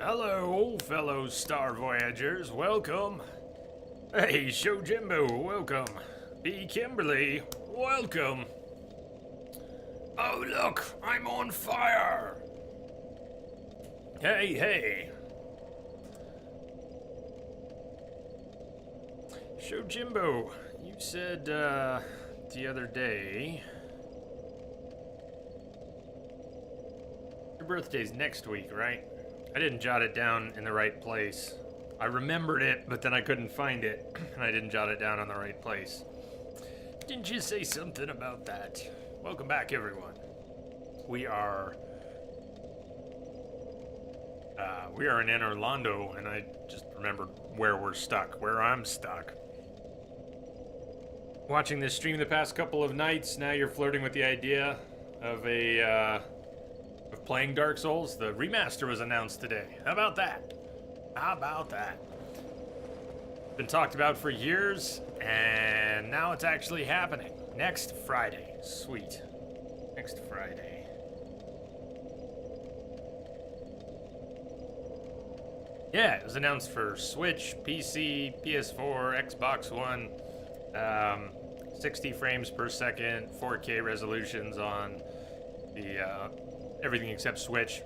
Hello, fellow Star Voyagers. Welcome. Hey, Shojimbo, welcome. B. Kimberly, welcome. Oh, look, I'm on fire. Hey. Shojimbo, you said, the other day... Your birthday's next week, right? I didn't jot it down in the right place. I remembered it, but then I couldn't find it, and I didn't jot it down in the right place. Didn't you say something about that? Welcome back, everyone. We are in Anne Orlando, and I just remembered where we're stuck, where I'm stuck. Watching this stream the past couple of nights, now you're flirting with the idea of of playing Dark Souls. The remaster was announced today. How about that? Been talked about for years, and now it's actually happening. Next Friday. Sweet. Next Friday. Yeah, it was announced for Switch, PC, PS4, Xbox One. 60 frames per second, 4K resolutions on the everything except Switch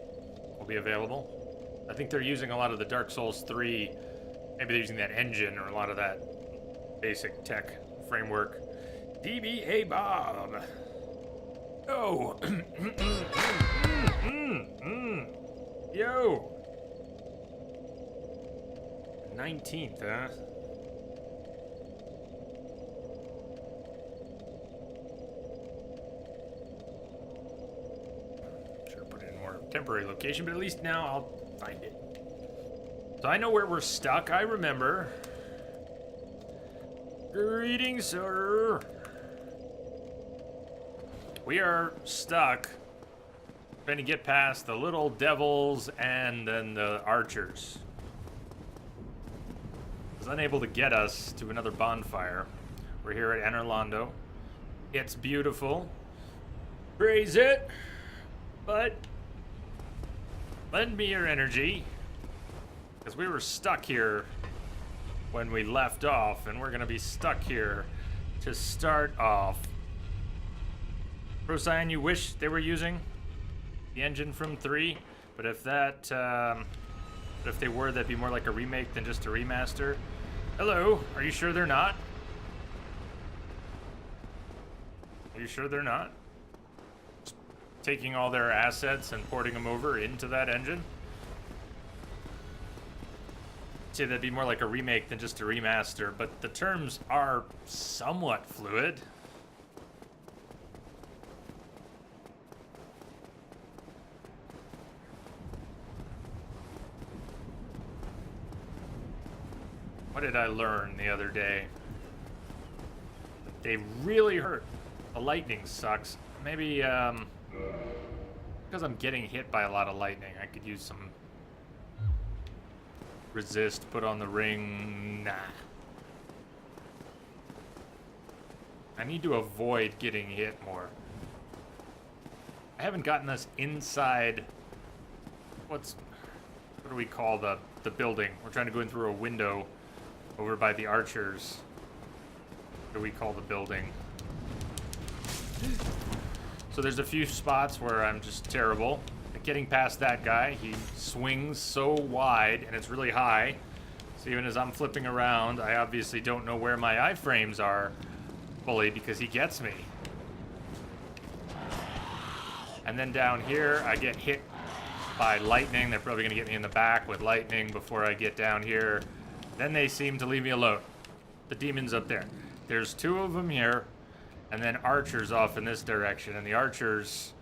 will be available. I think they're using a lot of the Dark Souls 3, maybe they're using that engine or a lot of that basic tech framework. DBA Bob. Oh. Yo. 19th, huh? Temporary location, but at least now I'll find it. So I know where we're stuck. I remember. Greetings, sir. We are stuck trying to get past the little devils and then the archers. Was unable to get us to another bonfire. We're here at Anne Orlando. It's beautiful. Praise it. But lend me your energy, because we were stuck here when we left off, and we're going to be stuck here to start off. Procyon, you wish they were using the engine from 3, but if that, if they were, that'd be more like a remake than just a remaster. Hello, are you sure they're not? Are you sure they're not? Taking all their assets and porting them over into that engine? I'd say that'd be more like a remake than just a remaster, but the terms are somewhat fluid. What did I learn the other day? They really hurt. The lightning sucks. Maybe, because I'm getting hit by a lot of lightning, I could use some resist, put on the ring. Nah. I need to avoid getting hit more. I haven't gotten us inside. What do we call the building? We're trying to go in through a window over by the archers. What do we call the building? So there's a few spots where I'm just terrible at getting past that guy. He swings so wide and it's really high. So even as I'm flipping around, I obviously don't know where my iframes are fully because he gets me. And then down here, I get hit by lightning. They're probably gonna get me in the back with lightning before I get down here. Then they seem to leave me alone. The demon's up there. There's 2 of them here. And then archers off in this direction, and the archers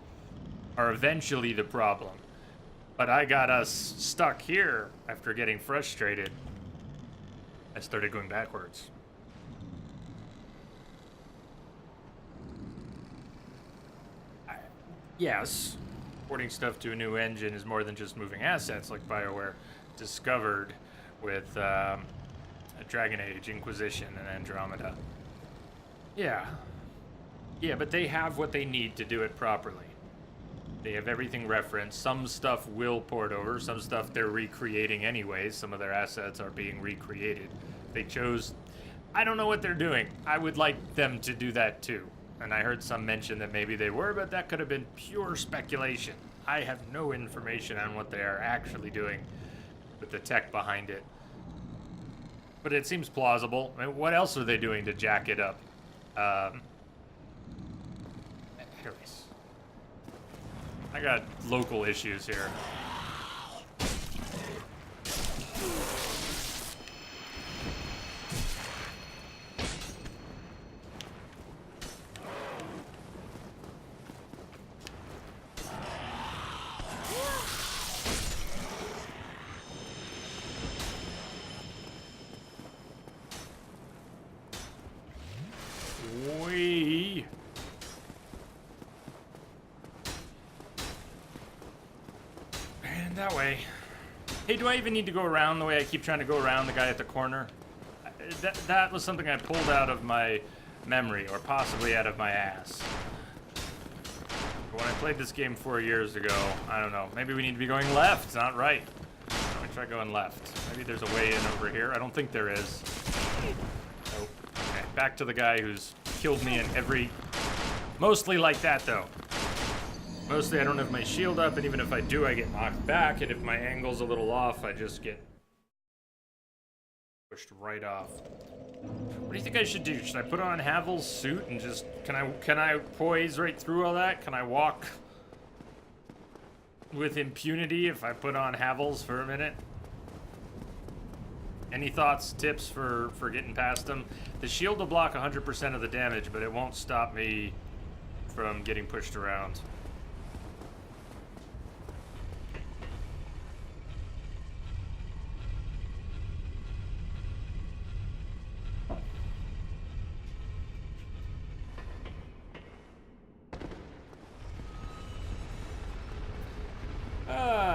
are eventually the problem. But I got us stuck here after getting frustrated. I started going backwards. Yes, porting stuff to a new engine is more than just moving assets like BioWare discovered with Dragon Age, Inquisition, and Andromeda. Yeah, but they have what they need to do it properly. They have everything referenced. Some stuff will port over. Some stuff they're recreating anyways. Some of their assets are being recreated. They chose... I don't know what they're doing. I would like them to do that too. And I heard some mention that maybe they were, but that could have been pure speculation. I have no information on what they are actually doing with the tech behind it. But it seems plausible. I mean, what else are they doing to jack it up? Anyways. I got local issues here. And that way. Hey, do I even need to go around the way I keep trying to go around the guy at the corner? That was something I pulled out of my memory, or possibly out of my ass. But when I played this game 4 years ago, I don't know. Maybe we need to be going left, not right. Let me try going left. Maybe there's a way in over here. I don't think there is. Nope. Okay, back to the guy who's killed me in every... Mostly like that, though. Mostly I don't have my shield up, and even if I do, I get knocked back, and if my angle's a little off, I just get pushed right off. What do you think I should do? Should I put on Havel's suit and just... Can I poise right through all that? Can I walk with impunity if I put on Havel's for a minute? Any thoughts, tips for getting past them? The shield will block 100% of the damage, but it won't stop me from getting pushed around.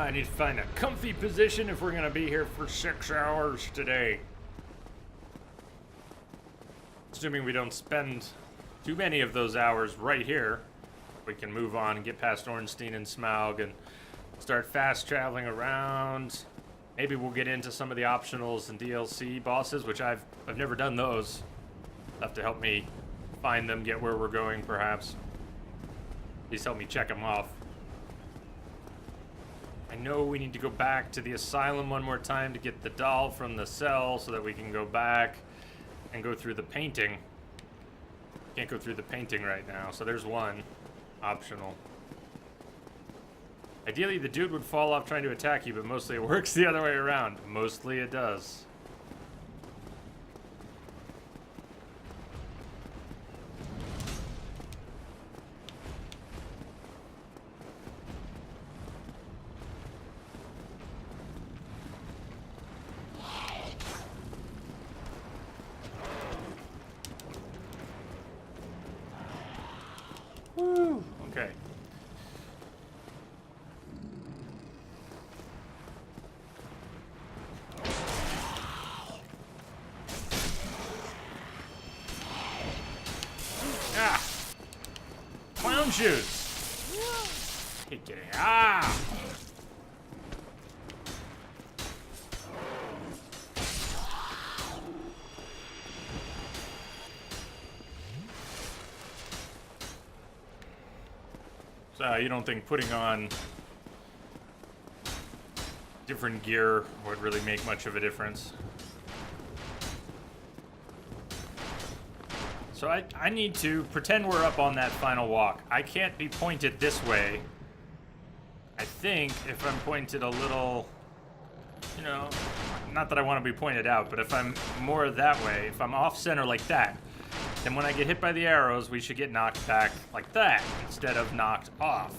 I need to find a comfy position if we're gonna be here for 6 hours today. Assuming we don't spend too many of those hours right here, we can move on and get past Ornstein and Smaug and start fast traveling around. Maybe we'll get into some of the optionals and DLC bosses, which I've never done those. Have to help me find them, get where we're going, perhaps. At least help me check them off. I know we need to go back to the asylum one more time to get the doll from the cell so that we can go back and go through the painting. Can't go through the painting right now, so there's one optional. Ideally, the dude would fall off trying to attack you, but mostly it works the other way around. Mostly it does. Woo! Okay. Ah! Clown shoes! Hey, get it. Ah! So you don't think putting on different gear would really make much of a difference? So I need to pretend we're up on that final walk. I can't be pointed this way. I think if I'm pointed a little, you know, not that I want to be pointed out, but if I'm more that way, if I'm off center like that, then when I get hit by the arrows, we should get knocked back like that instead of knocked off.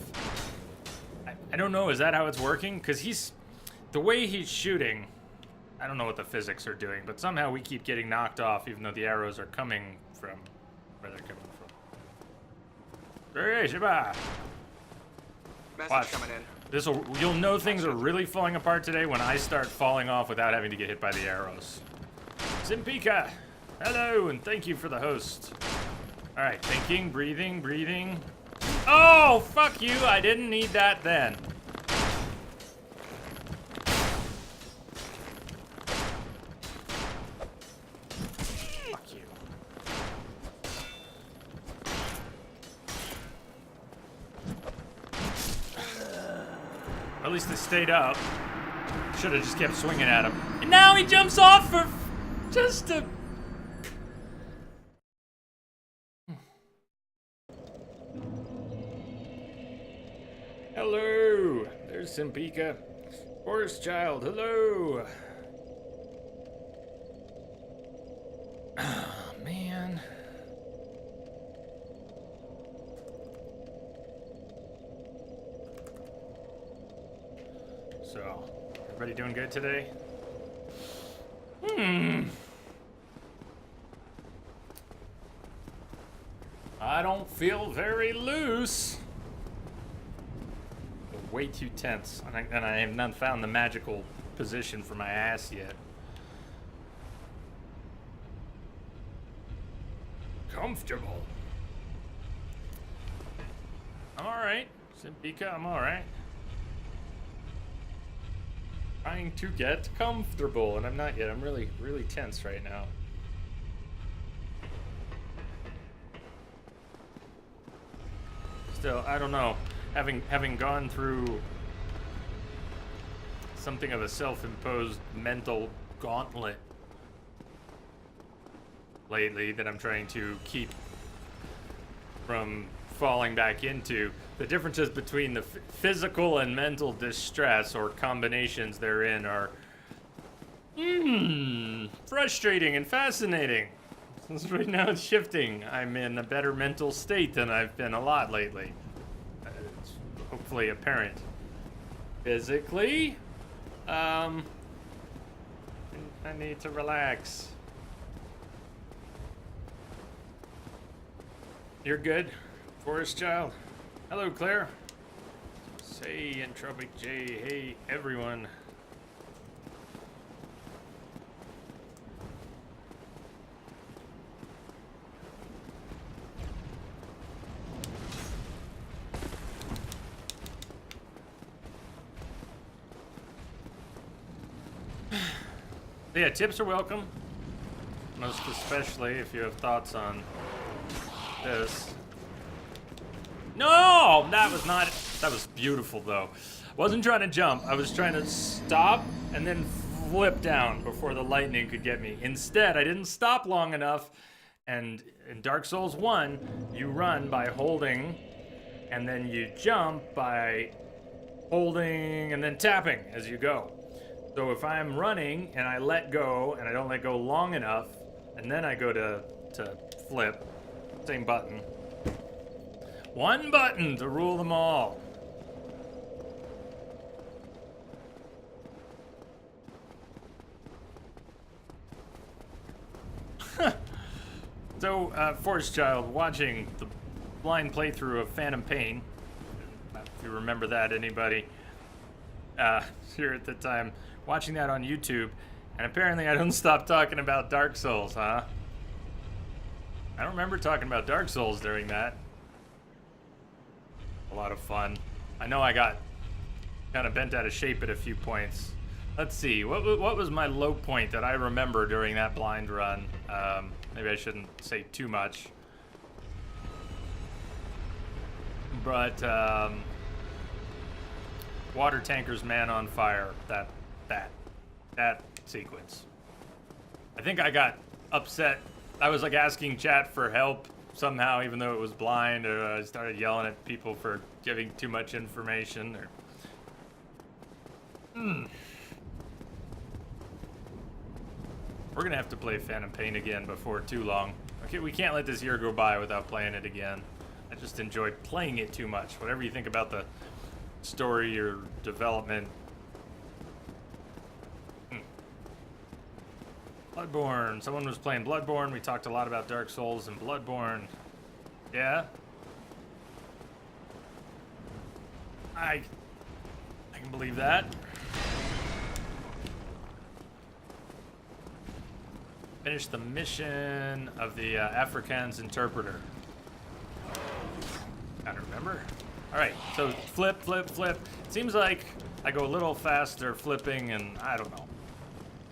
I don't know, is that how it's working? Because the way he's shooting, I don't know what the physics are doing, but somehow we keep getting knocked off even though the arrows are coming from where they're coming from. Hey, Shiba! Message coming in. You'll know things are really falling apart today when I start falling off without having to get hit by the arrows. Simpika! Hello, and thank you for the host. Alright, thinking, breathing, breathing. Oh, fuck you. I didn't need that then. Fuck you. At least they stayed up. Should have just kept swinging at him. And now he jumps off for just a... Hello. There's Simpika. Forest Child, hello. Oh, man. So, everybody doing good today? I don't feel very loose. Way too tense, and I have not found the magical position for my ass yet. Comfortable. I'm alright. Simpika, I'm alright. Trying to get comfortable, and I'm not yet. I'm really, really tense right now. Still, I don't know. Having gone through something of a self-imposed mental gauntlet lately that I'm trying to keep from falling back into, the differences between the physical and mental distress, or combinations therein, are frustrating and fascinating. Since right now it's shifting. I'm in a better mental state than I've been a lot lately. It's hopefully apparent. Physically, I need to relax. You're good, Forest Child. Hello, Claire. Say, Entropic J. Hey, everyone. Yeah, tips are welcome. Most especially if you have thoughts on this. No, that was beautiful though. Wasn't trying to jump. I was trying to stop and then flip down before the lightning could get me. Instead, I didn't stop long enough. And in Dark Souls 1, you run by holding, and then you jump by holding and then tapping as you go. So if I'm running and I let go and I don't let go long enough, and then I go to flip, same button. One button to rule them all. So, Forest Child, watching the blind playthrough of Phantom Pain, if you remember that, anybody, here at the time, watching that on YouTube, and apparently I don't stop talking about Dark Souls, huh? I don't remember talking about Dark Souls during that. A lot of fun. I know I got kind of bent out of shape at a few points. Let's see, what was my low point that I remember during that blind run? Maybe I shouldn't say too much. But, water tanker's man on fire, that sequence. I think I got upset. I was like asking chat for help somehow, even though it was blind, or I started yelling at people for giving too much information, or... We're gonna have to play Phantom Pain again before too long. Okay, we can't let this year go by without playing it again. I just enjoyed playing it too much. Whatever you think about the story or development. Bloodborne. Someone was playing Bloodborne. We talked a lot about Dark Souls and Bloodborne. Yeah? I can believe that. Finish the mission of the Afrikaans interpreter. I don't remember. remember? Alright, so flip, flip, flip. It seems like I go a little faster flipping, and I don't know.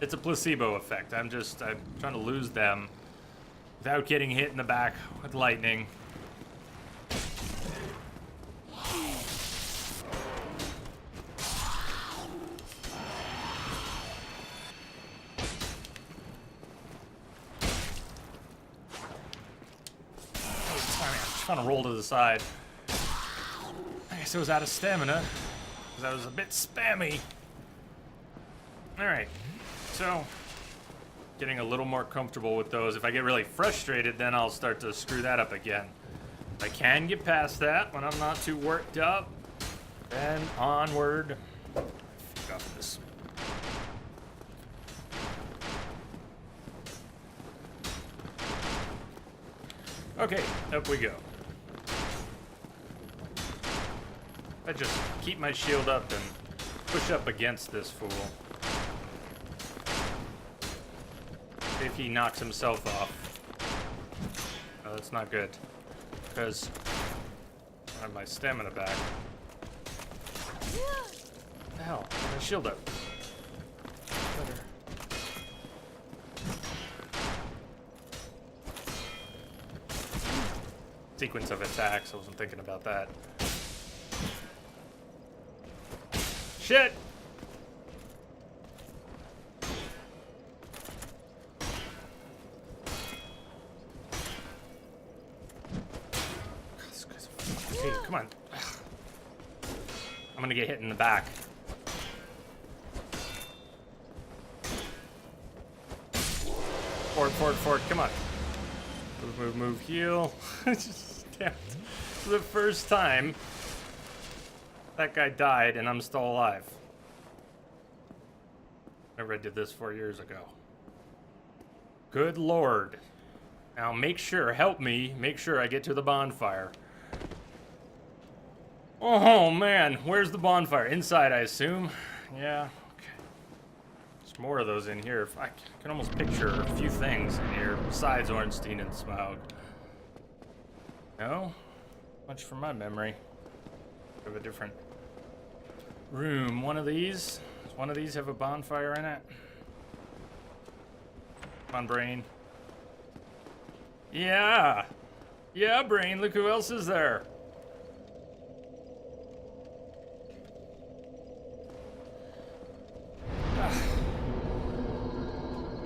It's a placebo effect. I'm trying to lose them without getting hit in the back with lightning. Trying to roll to the side. I guess it was out of stamina because I was a bit spammy. Alright, so getting a little more comfortable with those. If I get really frustrated, then I'll start to screw that up again. If I can get past that when I'm not too worked up, then onward. Got this. Okay, up we go. I just keep my shield up and push up against this fool. See if he knocks himself off. Oh, that's not good. Because I have my stamina back. What the hell? My shield up. Better. Sequence of attacks, I wasn't thinking about that. Shit! Hey, come on. I'm gonna get hit in the back. Forward, forward, forward, come on. Move, move, move, heal. Just, damn it. This is the first time that guy died and I'm still alive. Remember I did this 4 years ago. Good Lord. Now make sure, help me, make sure I get to the bonfire. Oh man, where's the bonfire? Inside, I assume. Yeah, okay. There's more of those in here. I can almost picture a few things in here besides Ornstein and Smaug. No? Much from my memory. We have a different room. One of these? Does one of these have a bonfire in it? Come on, Brain. Yeah! Yeah, Brain, look who else is there.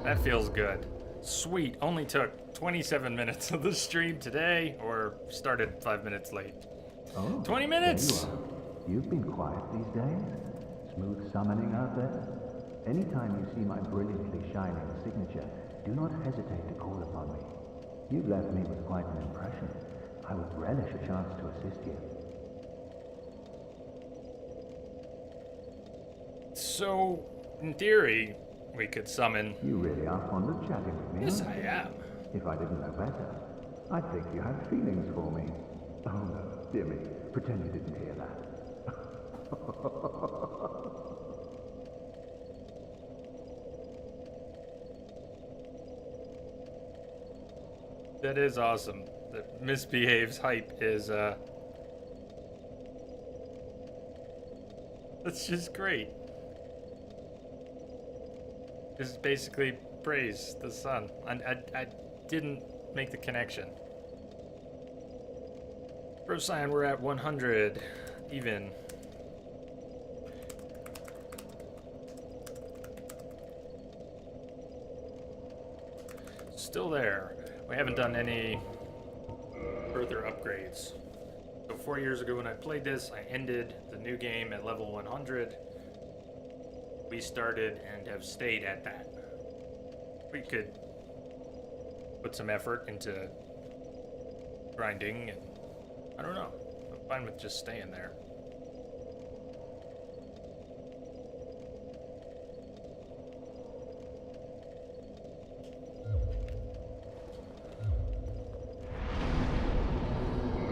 That feels good. Sweet, only took 27 minutes of the stream today, or started 5 minutes late. Oh, 20 minutes! You've been quiet these days. Smooth summoning out there. Anytime you see my brilliantly shining signature, do not hesitate to call upon me. You've left me with quite an impression. I would relish a chance to assist you. So, in theory, we could summon... You really are fond of chatting with me. Yes, aren't I you? am. If I didn't know better, I'd think you had feelings for me. Oh no, dear me, pretend you didn't hear that. That is awesome. The Misbehaves hype is, that's just great. Just basically praise the sun. I didn't make the connection. Procyon, we're at 100. Even. Still there. We haven't done any further upgrades. So 4 years ago when I played this, I ended the new game at level 100. We started and have stayed at that. We could put some effort into grinding, and I don't know. I'm fine with just staying there.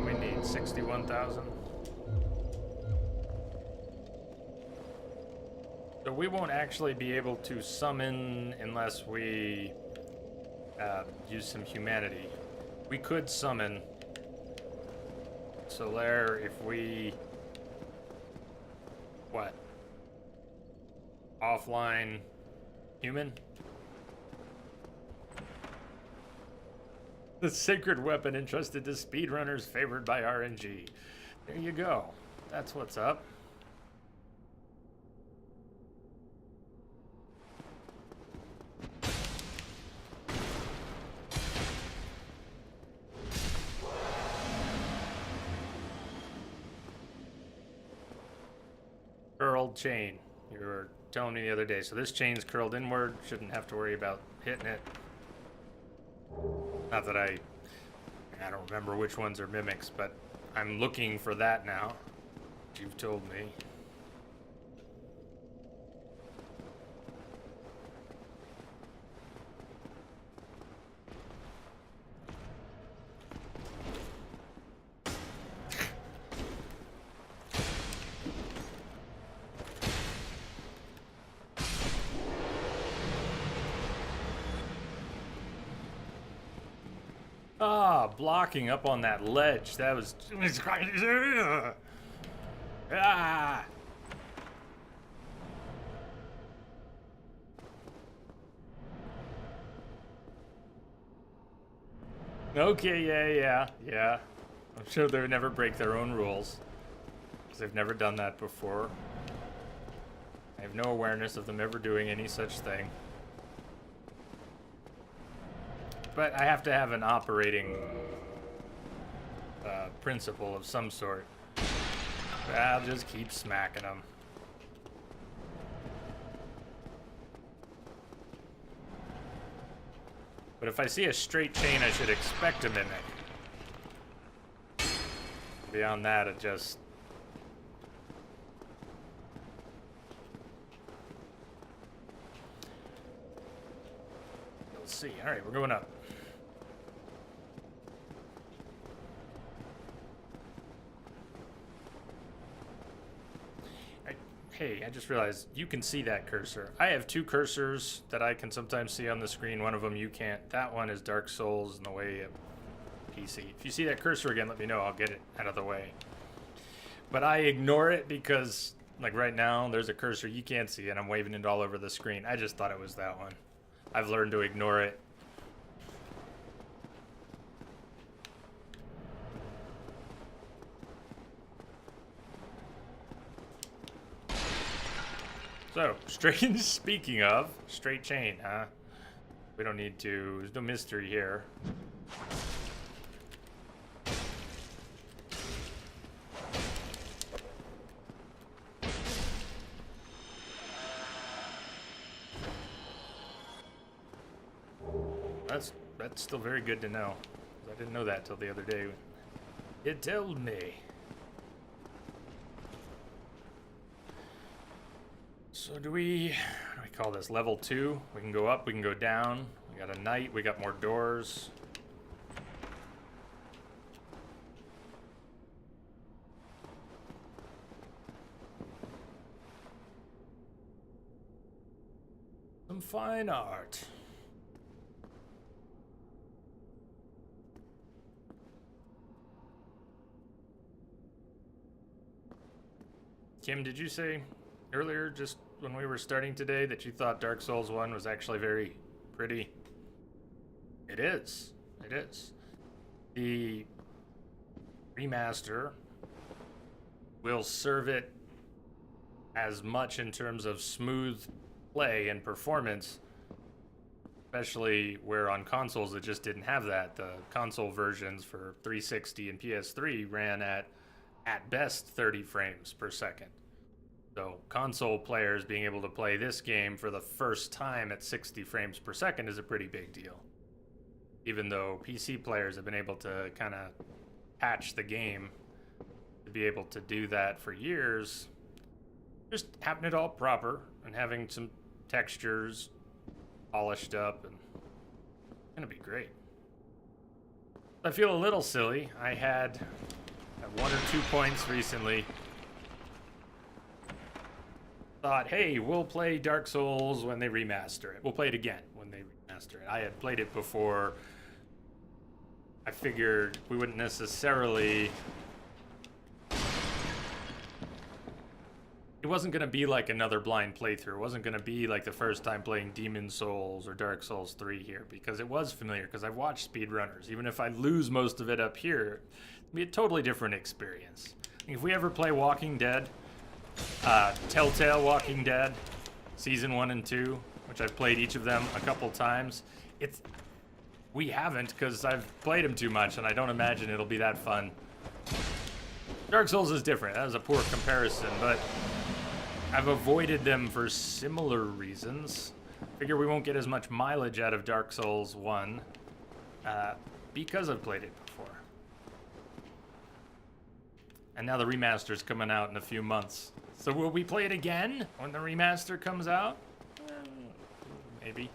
We need 61,000. So we won't actually be able to summon unless we use some humanity. We could summon Solaire, if we... What? Offline human? The sacred weapon entrusted to speedrunners favored by RNG. There you go. That's what's up. Curled chain. You were telling me the other day. So this chain's curled inward. Shouldn't have to worry about hitting it. Not that I don't remember which ones are mimics, but I'm looking for that now. You've told me. Blocking up on that ledge. That was... Ah! Okay, yeah. I'm sure they would never break their own rules, because they've never done that before. I have no awareness of them ever doing any such thing. But I have to have an operating principle of some sort. I'll just keep smacking them. But if I see a straight chain, I should expect a mimic. Beyond that, it just... Let's see. All right, we're going up. Hey, I just realized you can see that cursor. I have two cursors that I can sometimes see on the screen. One of them you can't. That one is Dark Souls in the way of PC. If you see that cursor again, let me know. I'll get it out of the way. But I ignore it because, like right now, there's a cursor you can't see and I'm waving it all over the screen. I just thought it was that one. I've learned to ignore it. So, speaking of, straight chain, huh? We don't need to, there's no mystery here. That's still very good to know. I didn't know that till the other day. It told me. So do we call this level 2? We can go up, we can go down. We got a knight, we got more doors. Some fine art. Kim, did you say earlier, just when we were starting today, that you thought Dark Souls 1 was actually very pretty? It is. It is. The remaster will serve it as much in terms of smooth play and performance, especially where on consoles it just didn't have that. The console versions for 360 and PS3 ran at best 30 frames per second. So console players being able to play this game for the first time at 60 frames per second is a pretty big deal. Even though PC players have been able to kind of patch the game to be able to do that for years, just having it all proper and having some textures polished up, and it's gonna be great. I feel a little silly. I had 1 or 2 points recently. Thought, hey, we'll play Dark Souls when they remaster it. We'll play it again when they remaster it. I had played it before. I figured we wouldn't necessarily wasn't going to be like another blind playthrough. It wasn't going to be like the first time playing Demon's Souls or Dark Souls 3 here, because it was familiar, because I've watched speedrunners. Even if I lose most of it up here, it'll be a totally different experience. If we ever play Walking Dead, Telltale Walking Dead, Season 1 and 2, which I've played each of them a couple times, we haven't, because I've played them too much, and I don't imagine it'll be that fun. Dark Souls is different. That was a poor comparison, but I've avoided them for similar reasons. Figure we won't get as much mileage out of Dark Souls 1 because I've played it before. And now the remaster's coming out in a few months. So will we play it again when the remaster comes out? Maybe.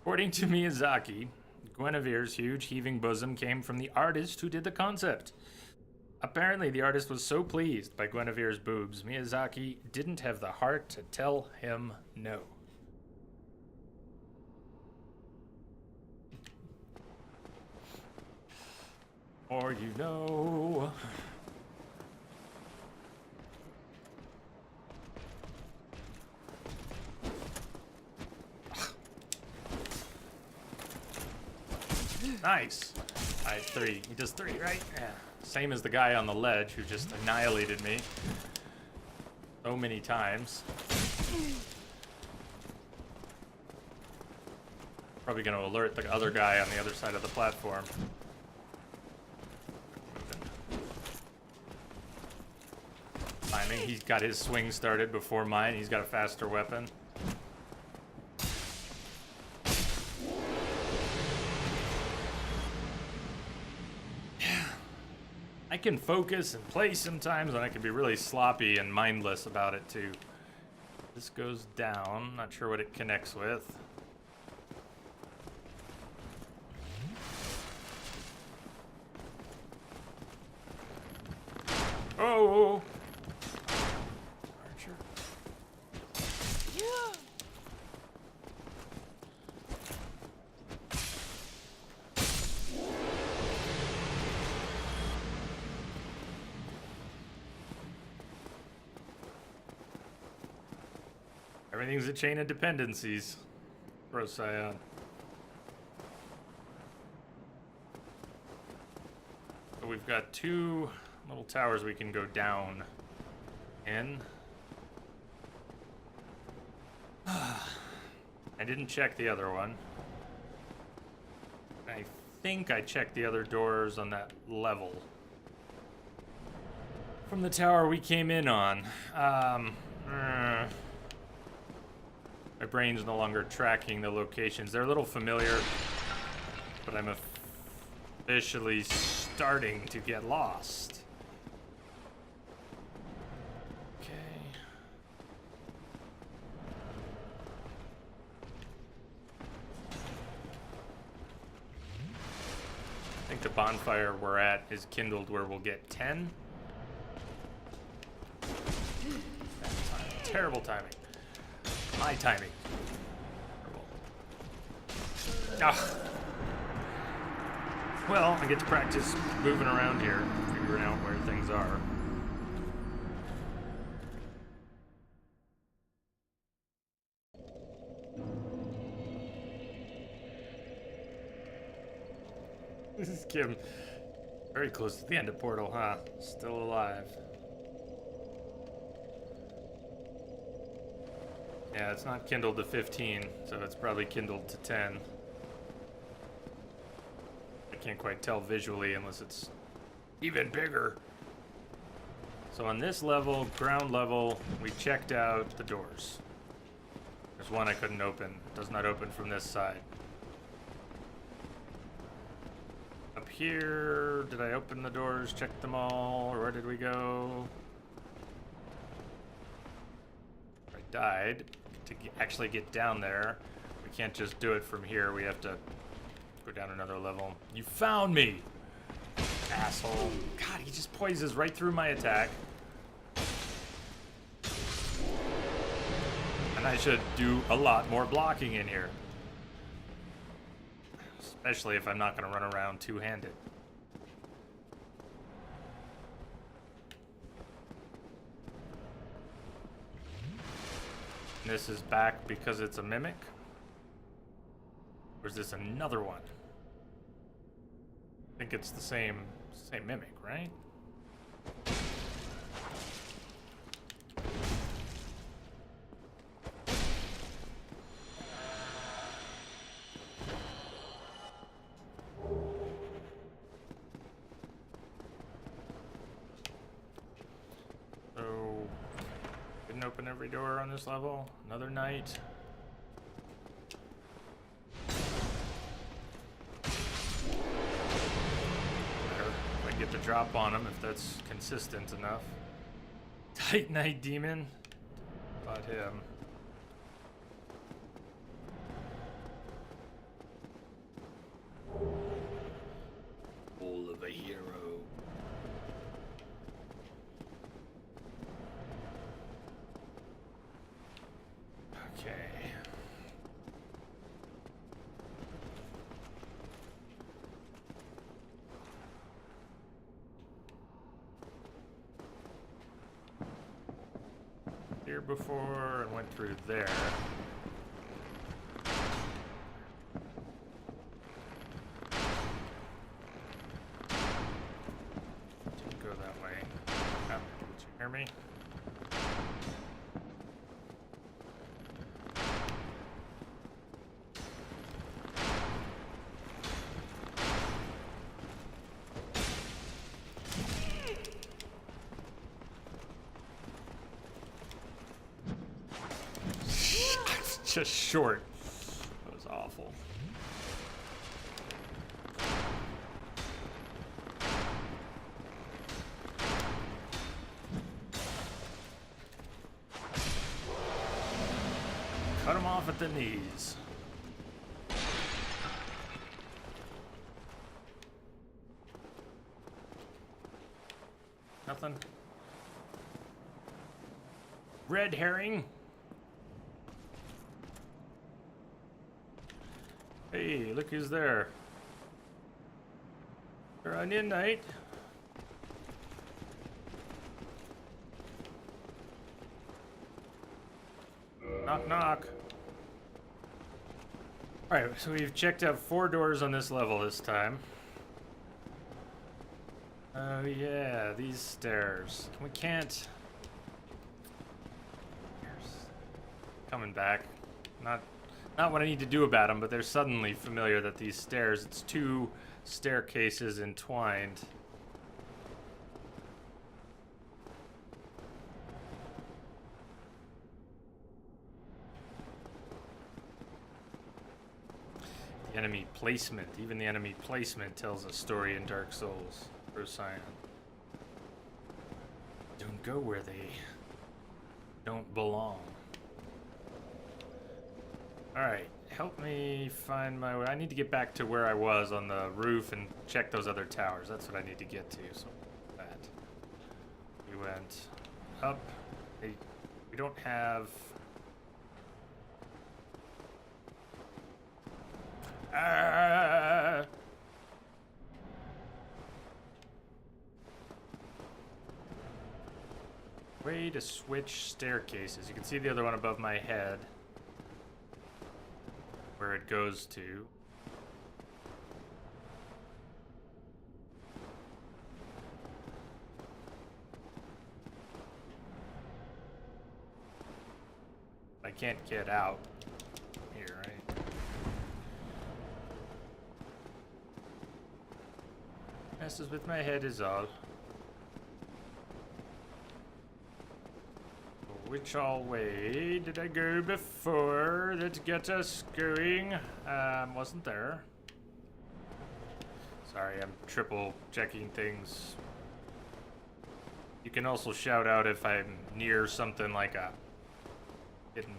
According to Miyazaki, Guinevere's huge heaving bosom came from the artist who did the concept. Apparently, the artist was so pleased by Guinevere's boobs, Miyazaki didn't have the heart to tell him no. Or you know... Nice. Alright, 3. He does 3, right? Yeah. Same as the guy on the ledge who just annihilated me so many times. Probably going to alert the other guy on the other side of the platform. Timing. He's got his swing started before mine. He's got a faster weapon. I can focus and play sometimes, and I can be really sloppy and mindless about it too. This goes down. Not sure what it connects with. Oh! Archer. Yeah. Everything's a chain of dependencies. Procyon. So we've got 2 little towers we can go down in. I didn't check the other one. I think I checked the other doors on that level from the tower we came in on. My brain's no longer tracking the locations. They're a little familiar, but I'm officially starting to get lost. Okay. I think the bonfire we're at is kindled where we'll get 10. Terrible timing. My timing. Ah. Well, I get to practice moving around here, figuring out where things are. This is Kim. Very close to the end of Portal, huh? Still alive. Yeah, it's not kindled to 15, so it's probably kindled to 10. I can't quite tell visually unless it's even bigger. So on this level, ground level, we checked out the doors. There's one I couldn't open. It does not open from this side. Up here, did I open the doors, check them all, or where did we go? I died. To actually get down there, we can't just do it from here. We have to go down another level. You found me, asshole. God, he just poises right through my attack. And I should do a lot more blocking in here. Especially if I'm not going to run around two-handed. this is back because it's a mimic? Or is this another one? I think it's the same mimic, right? So, didn't open every door on this level. Another night. Get the drop on him if that's consistent enough. Titanite demon. About him. All of a hero. Okay. Here before and went through there. Didn't go that way. Did you hear me? Just short. That was awful. Cut him off at the knees. Nothing. Red herring. Hey, look who's there. You're on in, Knight. Knock, knock. Alright, so we've checked out 4 doors on this level this time. Oh yeah, these stairs. We can't... Coming back. Not what I need to do about them, but they're suddenly familiar that these stairs, it's 2 staircases entwined. The enemy placement, even the enemy placement tells a story in Dark Souls. Procyon. Don't go where they don't belong. Alright, help me find my way. I need to get back to where I was on the roof and check those other towers. That's what I need to get to. So that. We went up. We don't have... Way to switch staircases. You can see the other one above my head. Where it goes to. I can't get out here, right? Messes with my head is all. Which all way did I go before that got us going? Wasn't there. Sorry, I'm triple checking things. You can also shout out if I'm near something like a hidden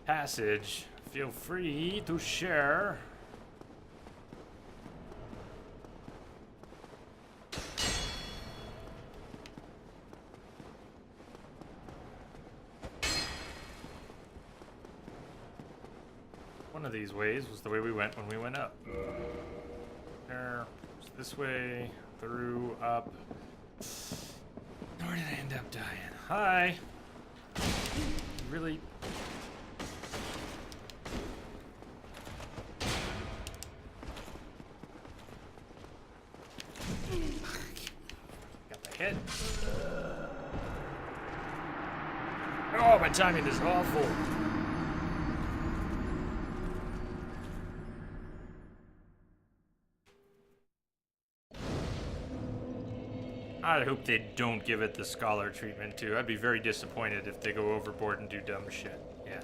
passage. Feel free to share. One of these ways was the way we went when we went up. There, this way, through, up. Where did I end up dying? Hi! really? Got the hit. Oh, my timing is awful. I hope they don't give it the scholar treatment too. I'd be very disappointed if they go overboard and do dumb shit. Yeah.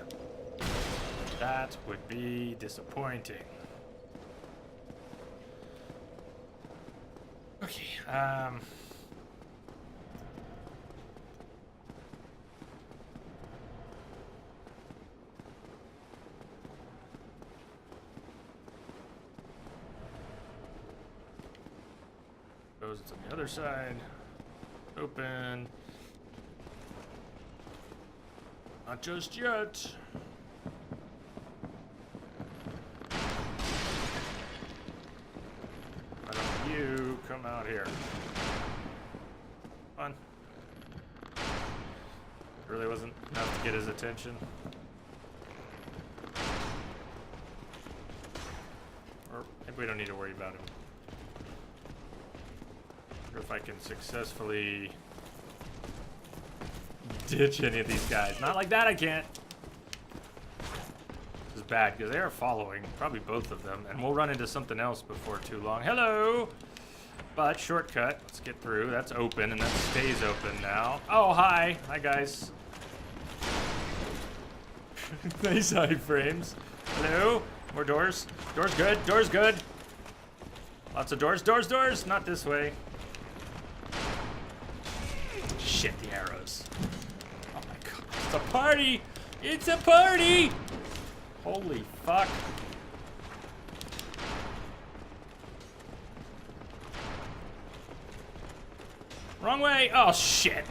That would be disappointing. Okay, goes to the other side. Open. Not just yet. Why don't you come out here? Come on. Really wasn't enough to get his attention. Or maybe we don't need to worry about him. If I can successfully ditch any of these guys. Not like that, I can't. This is bad because they are following, probably both of them, and we'll run into something else before too long. Hello! But shortcut, let's get through. That's open, and that stays open now. Oh, hi. Hi, guys. Nice iframes. Hello? More doors. Doors good. Doors good. Lots of doors. Doors, doors. Not this way. Shit, the arrows. Oh my god. It's a party! It's a party! Holy fuck. Wrong way! Oh shit!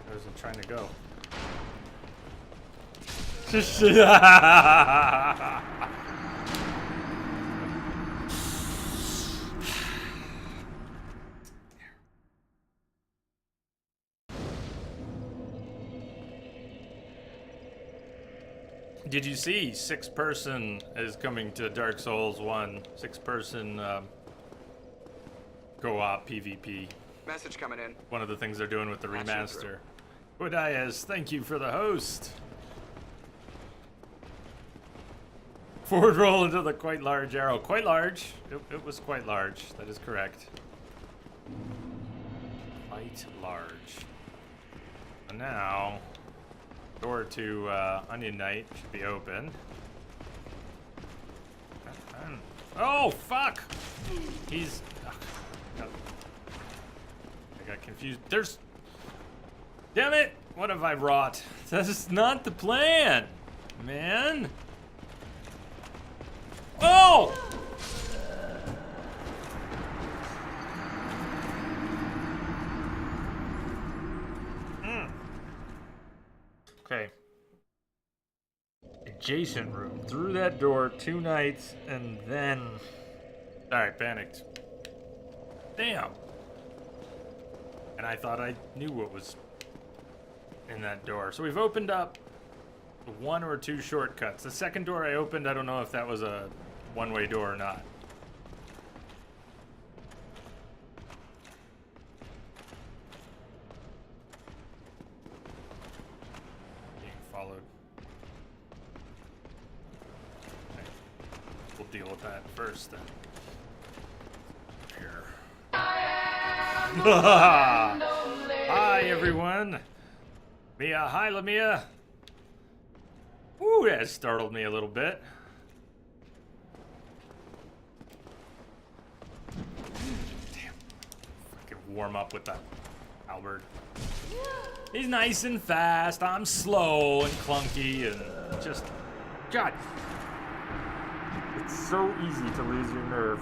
Where's it trying to go? Did you see 6-person is coming to Dark Souls 1? 6-person co-op PvP. Message coming in. One of the things they're doing with the remaster. Godias, thank you for the host. Forward roll into the quite large arrow. Quite large. It was quite large. That is correct. Quite large. And now, door to Onion Knight should be open. Oh, fuck! He's... I got confused. There's... Damn it! What have I wrought? This is not the plan, man. Oh! Okay. Adjacent room. Through that door, 2 nights, and then... Alright, panicked. Damn. And I thought I knew what was in that door. So we've opened up 1 or 2 shortcuts. The second door I opened, I don't know if that was a one-way door or not. Being followed. Okay. We'll deal with that first then. Here. Hi everyone. Mia, hi Lamia. Ooh, that startled me a little bit. Damn. Fucking warm up with that Albert. He's nice and fast. I'm slow and clunky and just... God. It's so easy to lose your nerve.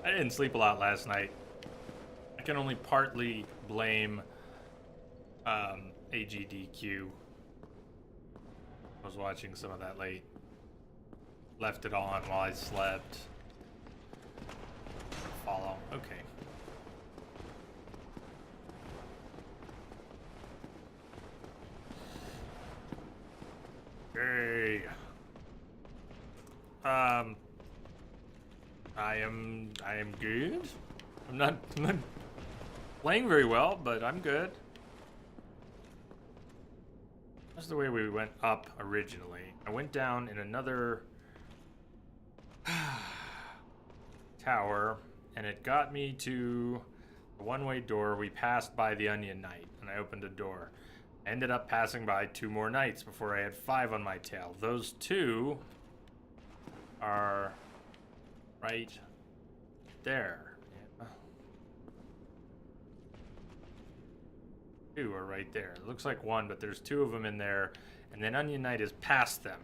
I didn't sleep a lot last night. I can only partly blame AGDQ. I was watching some of that late. Left it on while I slept. Follow. Okay. Hey. I am good. I'm not playing very well, but I'm good. That's the way we went up originally. I went down in another tower, and it got me to a one-way door. We passed by the Onion Knight, and I opened a door. I ended up passing by 2 more knights before I had 5 on my tail. Those 2 are right there. Yeah. 2 are right there. It looks like 1, but there's 2 of them in there, and then Onion Knight is past them.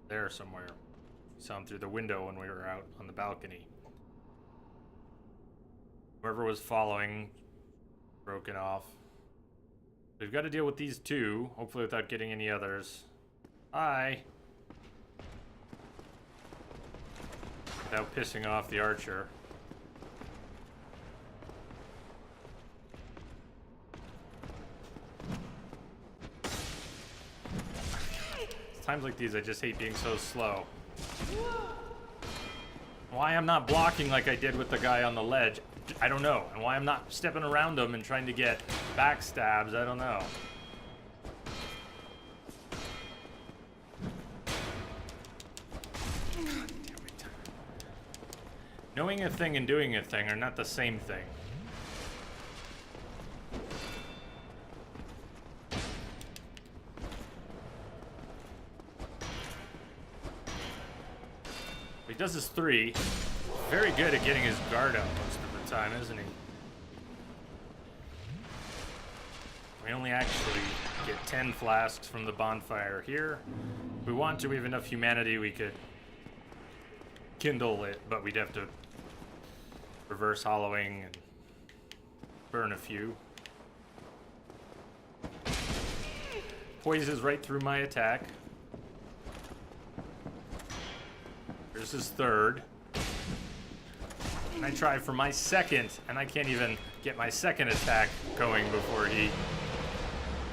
There somewhere. Saw him through the window when we were out on the balcony. Whoever was following, broken off. We've got to deal with these 2, hopefully without getting any others. Hi. Without pissing off the archer. Times like these, I just hate being so slow. Why I'm not blocking like I did with the guy on the ledge, I don't know. And why I'm not stepping around him and trying to get backstabs, I don't know. God damn it. Knowing a thing and doing a thing are not the same thing. He does his 3. Very good at getting his guard up most of the time, isn't he? We only actually get 10 flasks from the bonfire here. If we want to, we have enough humanity, we could kindle it, but we'd have to reverse hollowing and burn a few. Poises right through my attack. Here's his 3rd. And I try for my 2nd, and I can't even get my 2nd attack going before he,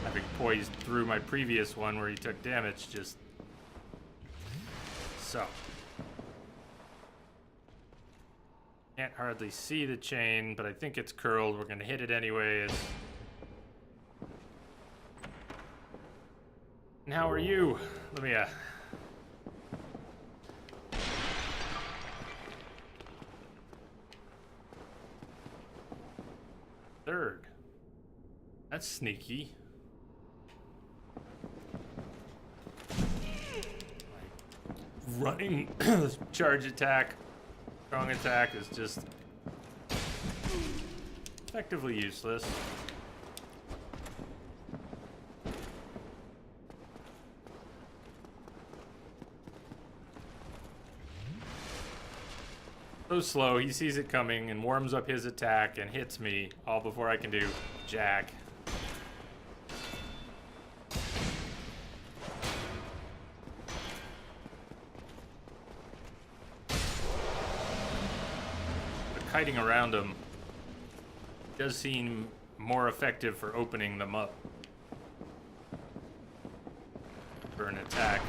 having poised through my previous one where he took damage, just so. Can't hardly see the chain, but I think it's curled. We're gonna hit it anyways. And how are you? Let me, 3rd. That's sneaky. Running charge attack, strong attack is just effectively useless. So slow, he sees it coming and warms up his attack and hits me all before I can do jack. But kiting around him does seem more effective for opening them up for an attack.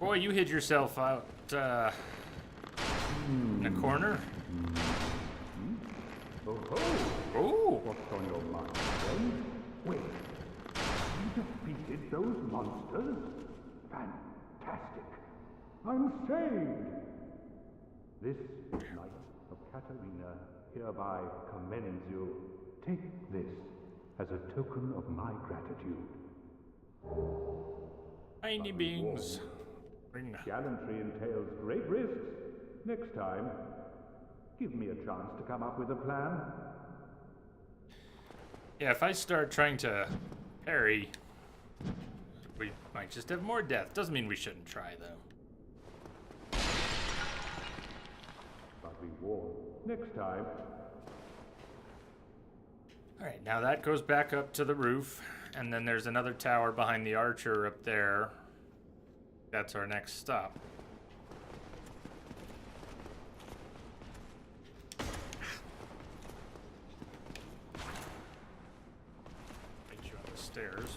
Boy, you hid yourself out in a corner. Oh! What's on your mind, friend? Wait, you defeated those monsters? Fantastic! I'm saved! This Knight of Katarina hereby commends you. Take this as a token of my gratitude. Tiny beings. Gallantry entails great risks. Next time, give me a chance to come up with a plan. Yeah, if I start trying to parry, we might just have more death. Doesn't mean we shouldn't try, though. But Be warned. Next time. Alright, now that goes back up to the roof, and then there's another tower behind the archer up there. That's our next stop. Meet you on the stairs.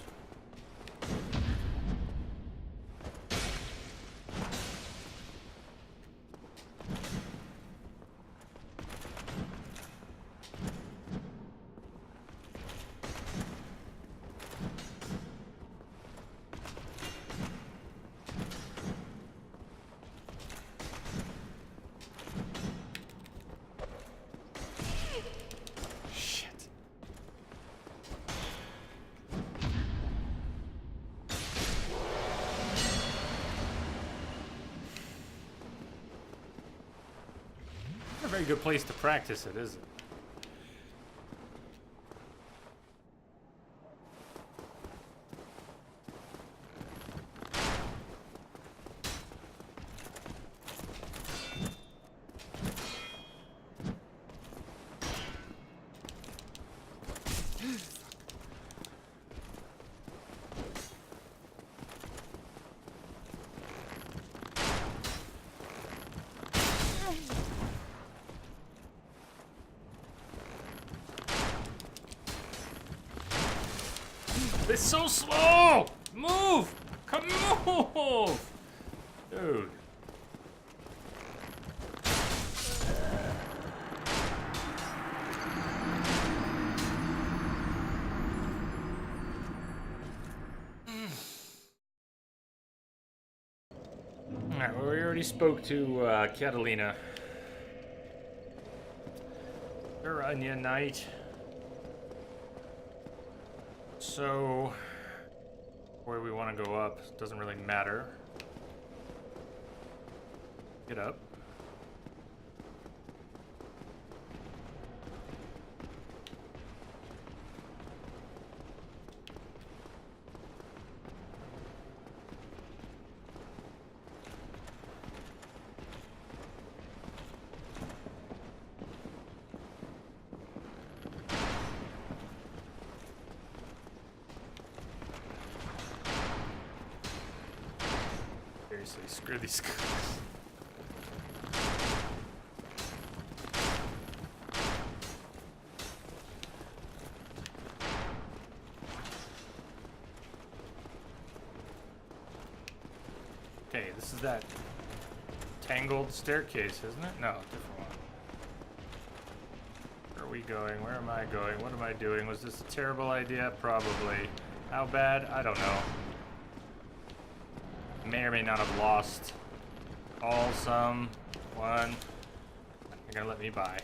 Very good place to practice it, is it? It's so slow! Move! Come move! Dude. Alright, well, we already spoke to Catalina. Piranha Knight. So, where we want to go up doesn't really matter. Get up. Seriously, screw these guys. Okay, this is that tangled staircase, isn't it? No, different one. Where are we going? Where am I going? What am I doing? Was this a terrible idea? Probably. How bad? I don't know. May or may not have lost all, some, one. You're gonna let me by.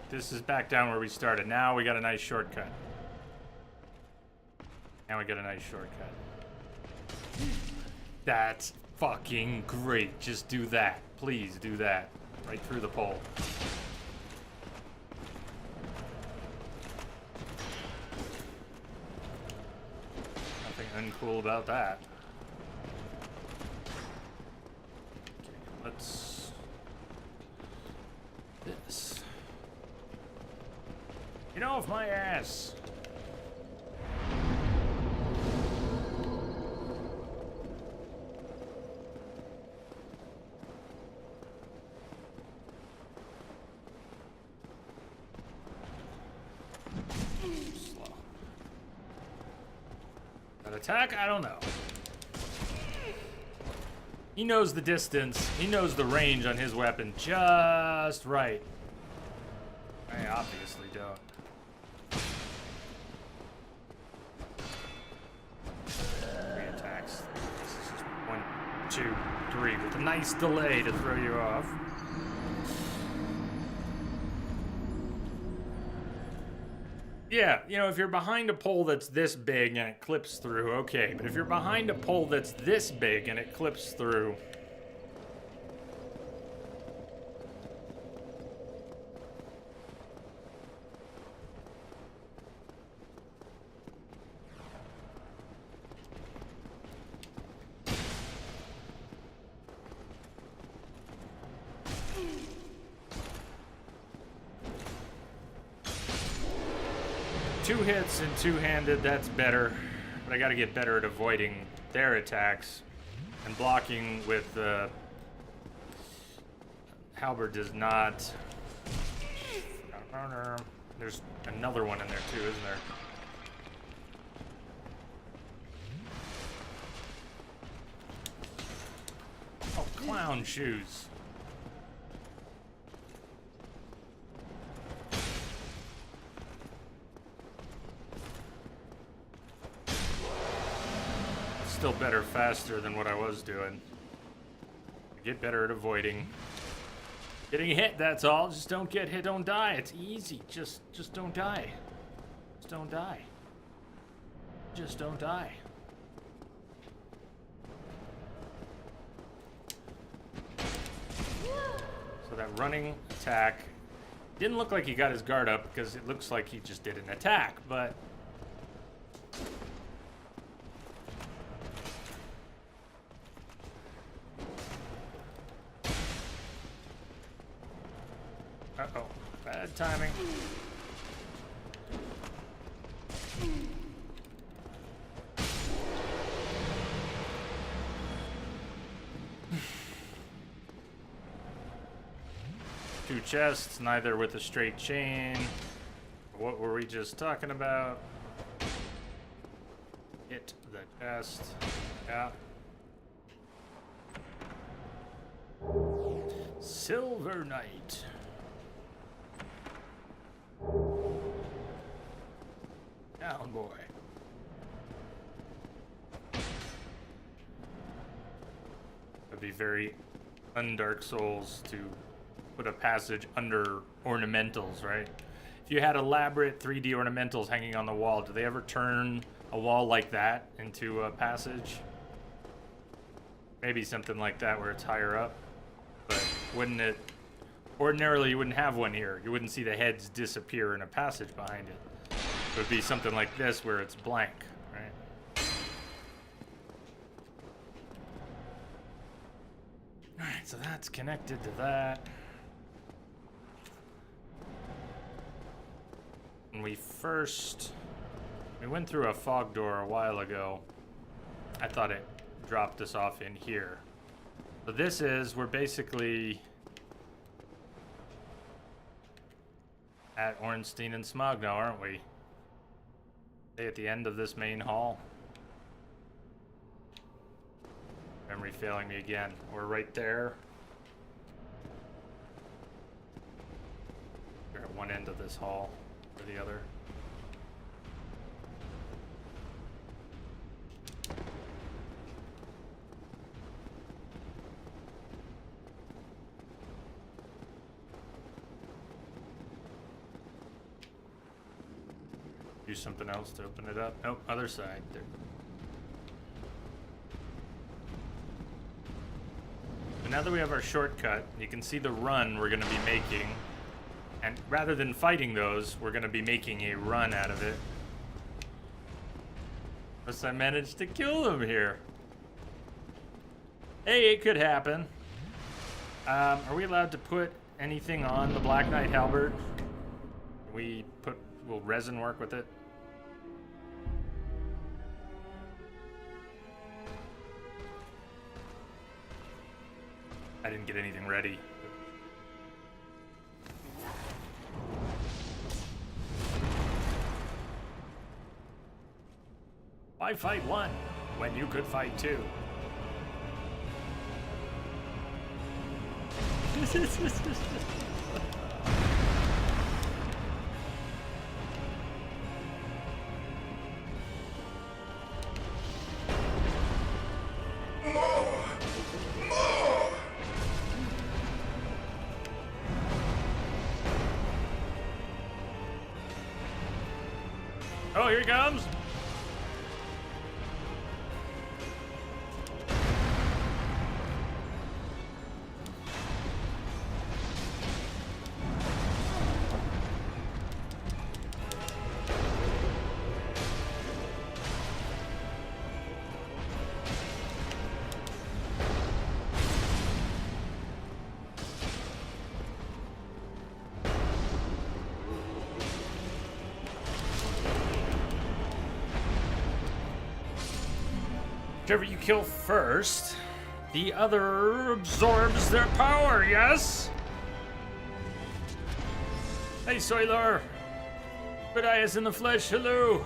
This is back down where we started. Now we got a nice shortcut. Now we got a nice shortcut. That's fucking great. Just do that. Please do that. Right through the pole. Uncool about that. Okay, let's this. Get off my ass. Attack? I don't know. He knows the distance. He knows the range on his weapon just right. I obviously don't. Three attacks. This is just 1, 2, 3 with a nice delay to throw you off. Yeah, you know, if you're behind a pole that's this big and it clips through, okay. But if you're behind a pole that's this big and it clips through... 2 hits and two-handed, that's better. But I gotta get better at avoiding their attacks. And blocking with the halberd does not. There's another one in there too, isn't there? Oh, clown shoes. Still better faster than what I was doing. Get better at avoiding getting hit, that's all. Just don't get hit, don't die. It's easy. Just don't die. Just don't die. Just don't die. So that running attack didn't look like he got his guard up because it looks like he just did an attack, but uh-oh, bad timing. Two chests, neither with a straight chain. What were we just talking about? Hit the chest. Yeah. Silver Knight. Down, boy. It'd be very un-Dark Souls to put a passage under ornamentals, right? If you had elaborate 3D ornamentals hanging on the wall, do they ever turn a wall like that into a passage? Maybe something like that where it's higher up, but wouldn't it? Ordinarily, you wouldn't have one here. You wouldn't see the heads disappear in a passage behind it. It would be something like this where it's blank, right? Alright, so that's connected to that. When we went through a fog door a while ago, I thought it dropped us off in here. So this is, we're basically at Ornstein and Smog now, aren't we? At the end of this main hall. Memory failing me again. We're right there. We're at one end of this hall or the other. Use something else to open it up. Nope, other side. There. So now that we have our shortcut, you can see the run we're going to be making. And rather than fighting those, we're going to be making a run out of it. Unless I managed to kill them here. Hey, it could happen. Are we allowed to put anything on the Black Knight Halberd? Will resin work with it? I didn't get anything ready. Why fight one when you could fight two? Oh, here he comes. Whichever you kill first, the other absorbs their power, yes? Hey, Soilar. Good eyes in the flesh, hello.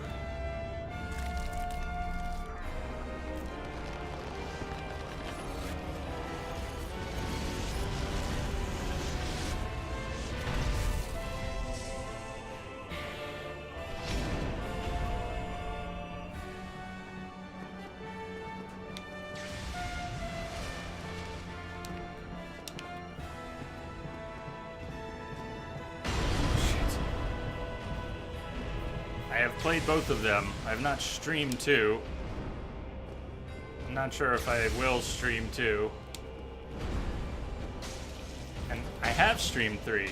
I have played both of them. I have not streamed 2. I'm not sure if I will stream 2. And I have streamed 3.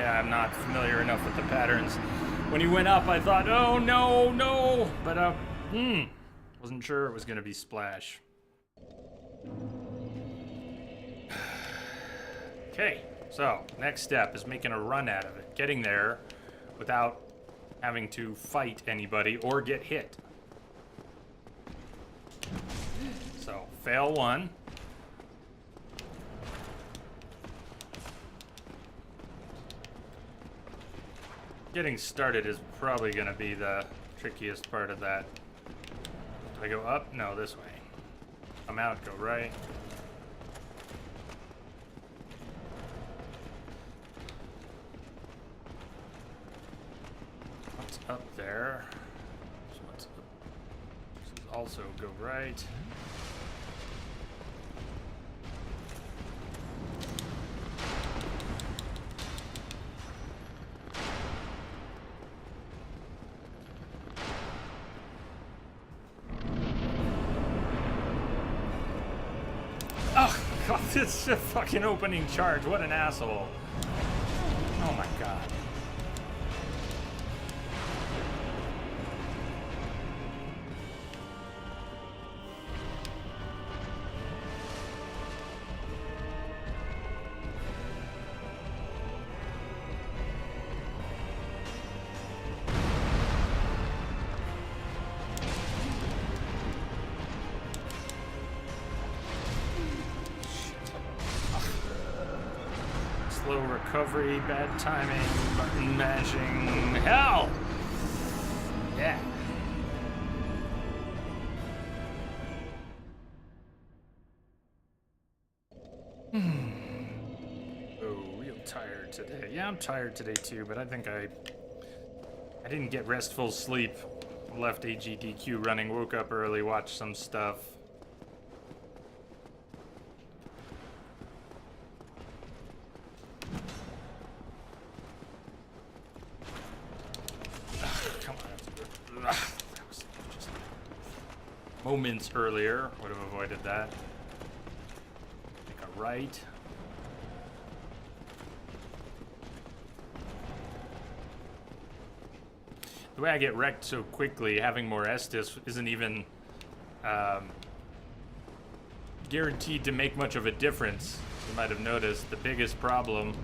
I'm not familiar enough with the patterns. When he went up, I thought, oh no, no, but wasn't sure it was gonna be Splash. Okay, so next step is making a run out of it, getting there without having to fight anybody or get hit. So fail 1. Getting started is probably going to be the trickiest part of that. Do I go up? No, this way. Come out, go right. What's up there? So what's up? This is also go right. It's a fucking opening charge. What an asshole. Oh my god. Slow recovery, bad timing, button mashing. Hell! Yeah. Oh, real tired today. Yeah, I'm tired today too, but I think I didn't get restful sleep. Left AGDQ running, woke up early, watched some stuff. Moments earlier would have avoided that. Take a right. The way I get wrecked so quickly, having more Estus isn't even guaranteed to make much of a difference. You might have noticed the biggest problem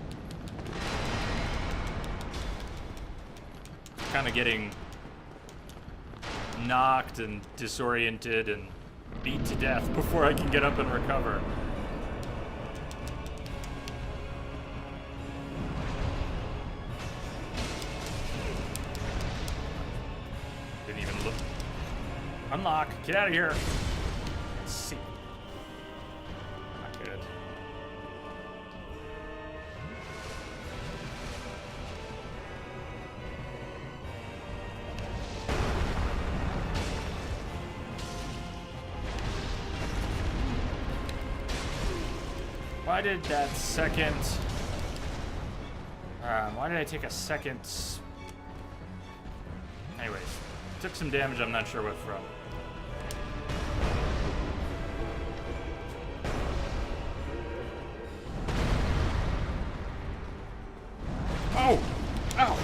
kind of getting knocked and disoriented and beat to death before I can get up and recover. Didn't even look. Unlock. Get out of here. Let's see. Not good. Why did that second... why did I take a second... Anyways, took some damage, I'm not sure what from. Oh! Ow!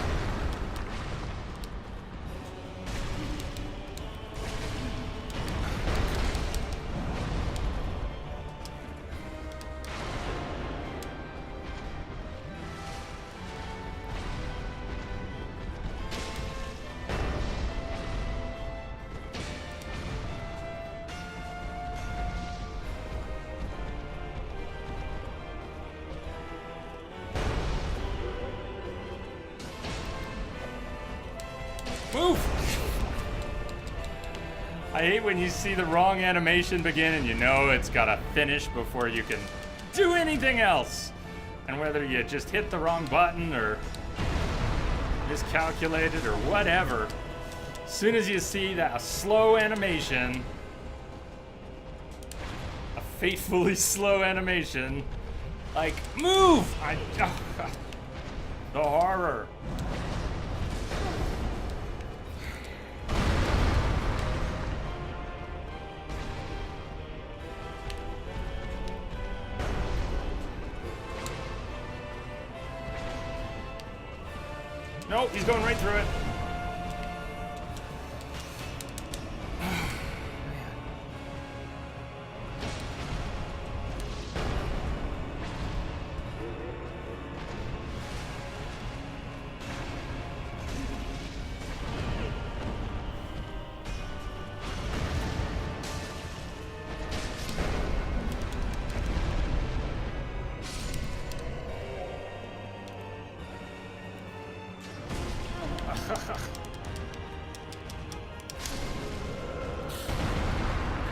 Move! I hate when you see the wrong animation begin and you know it's gotta finish before you can do anything else. And whether you just hit the wrong button or miscalculated or whatever, as soon as you see that slow animation, a fatefully slow animation, like, move! The horror. Nope, he's going right through it.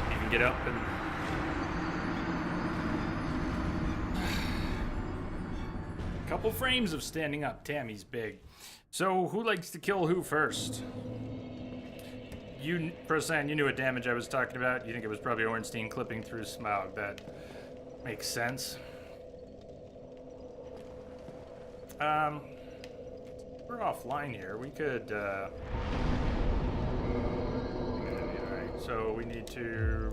You can get up and couple frames of standing up. Tammy's big. So who likes to kill who first? You, Prosan, you knew what damage I was talking about. You think it was probably Ornstein clipping through Smaug. That makes sense. We're offline here. We could, alright, so we need to,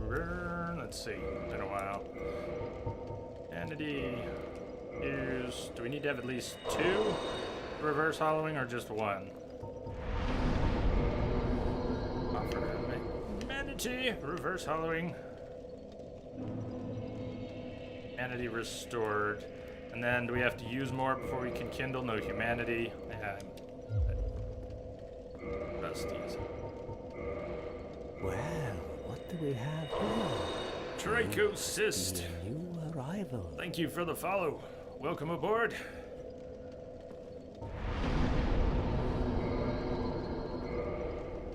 let's see, it's been a while. Entity use, do we need to have at least 2 reverse hollowing or just 1? Offer humanity, reverse hollowing. Humanity restored. And then do we have to use more before we can kindle? No humanity. Rusties. Well, what do we have here? Draco Cyst. A new arrival. Thank you for the follow. Welcome aboard.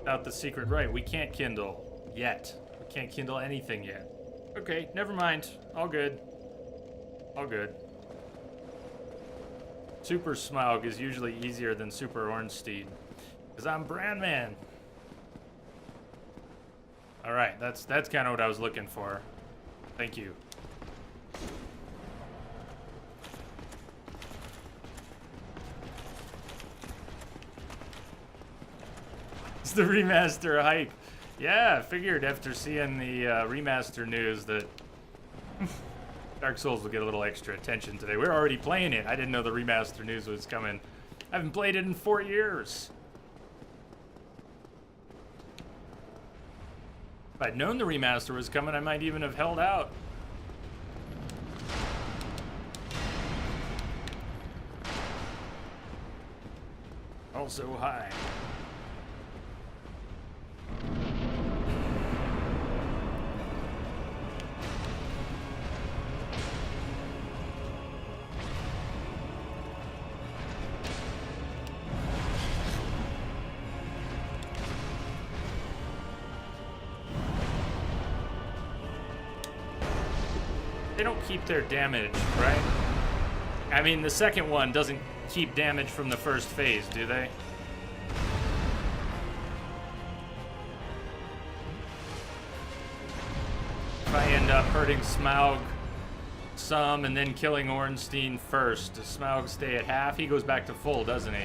Without the secret right, we can't kindle yet. We can't kindle anything yet. Okay, never mind. All good. All good. Super Smaug is usually easier than Super Ornstein. Because I'm Brandman. Alright, that's kind of what I was looking for. Thank you. It's the remaster hype. Yeah, I figured after seeing the remaster news that Dark Souls will get a little extra attention today. We're already playing it. I didn't know the remaster news was coming. I haven't played it in 4 years. If I'd known the remaster was coming, I might even have held out. Also high. They don't keep their damage, right? I mean, the second one doesn't keep damage from the first phase, do they? If I end up hurting Smaug some and then killing Ornstein first, does Smaug stay at half? He goes back to full, doesn't he?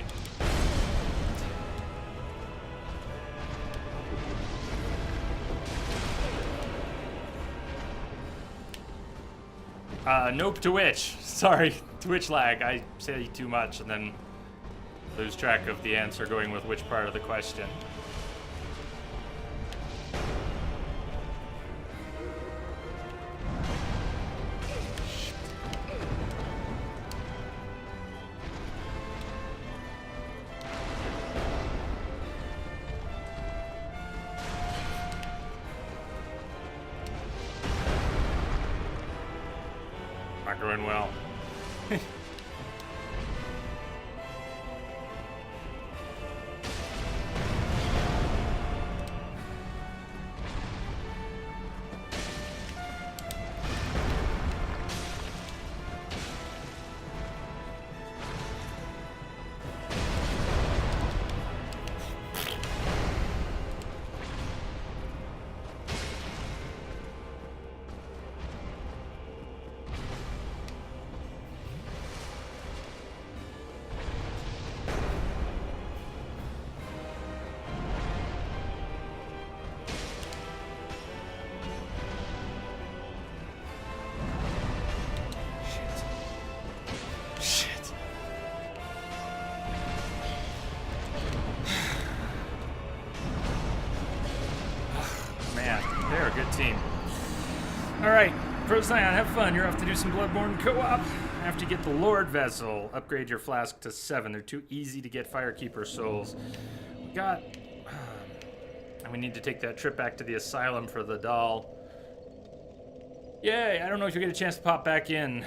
Nope, Twitch. Sorry, Twitch lag. I say too much and then lose track of the answer going with which part of the question. Not going well. Procyon, have fun. You're off to do some Bloodborne co-op. After you get the Lord Vessel, upgrade your flask to 7. They're too easy to get Firekeeper souls. We got... and we need to take that trip back to the asylum for the doll. Yay! I don't know if you'll get a chance to pop back in